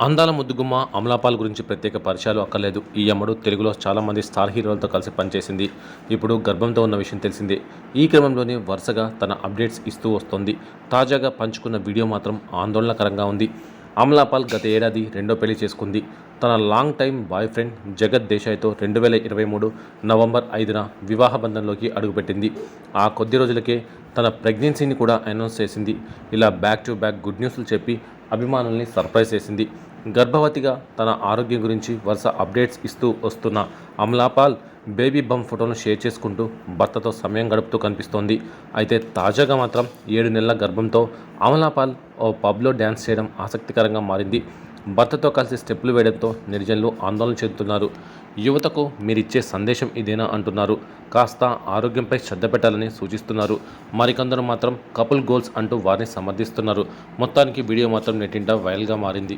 అందాల ముద్దుగుమ్మ అమలాపాల్ గురించి ప్రత్యేక పరిచయాలు అక్కర్లేదు. ఈ అమ్మడు తెలుగులో చాలామంది స్టార్ హీరోలతో కలిసి పనిచేసింది. ఇప్పుడు గర్భంతో ఉన్న విషయం తెలిసిందే. ఈ క్రమంలోనే వరుసగా తన అప్డేట్స్ ఇస్తూ వస్తోంది. తాజాగా పంచుకున్న వీడియో మాత్రం ఆందోళనకరంగా ఉంది. అమలాపాల్ గత ఏడాది రెండో పెళ్లి చేసుకుంది. తన లాంగ్ టైం బాయ్ ఫ్రెండ్ జగత్ దేశాయ్తో 2023 నవంబర్ 5న వివాహ బంధంలోకి అడుగుపెట్టింది. ఆ కొద్ది రోజులకే తన ప్రెగ్నెన్సీని కూడా అనౌన్స్ చేసింది. ఇలా బ్యాక్ టు బ్యాక్ గుడ్ న్యూస్లు చెప్పి అభిమానుల్ని సర్ప్రైజ్ చేసింది. గర్భవతిగా తన ఆరోగ్యం గురించి వరుస అప్డేట్స్ ఇస్తూ వస్తున్న అమలాపాల్ బేబీ బంప్ ఫోటోను షేర్ చేసుకుంటూ భర్తతో సమయం గడుపుతూ కనిపిస్తోంది. అయితే తాజాగా మాత్రం 7 నెలల గర్భంతో అమలాపాల్ ఓ పబ్లో డ్యాన్స్ చేయడం ఆసక్తికరంగా మారింది. భర్తతో కలిసి స్టెప్పులు వేయడంతో నెటిజన్లు ఆందోళన చెందుతున్నారు. యువతకు మీరిచ్చే సందేశం ఇదేనా అంటున్నారు. కాస్త ఆరోగ్యంపై శ్రద్ధ పెట్టాలని సూచిస్తున్నారు. మరికొందరు మాత్రం కపుల్ గోల్స్ అంటూ వారిని సమర్థిస్తున్నారు. మొత్తానికి వీడియో మాత్రం నెట్టింట వైరల్గా మారింది.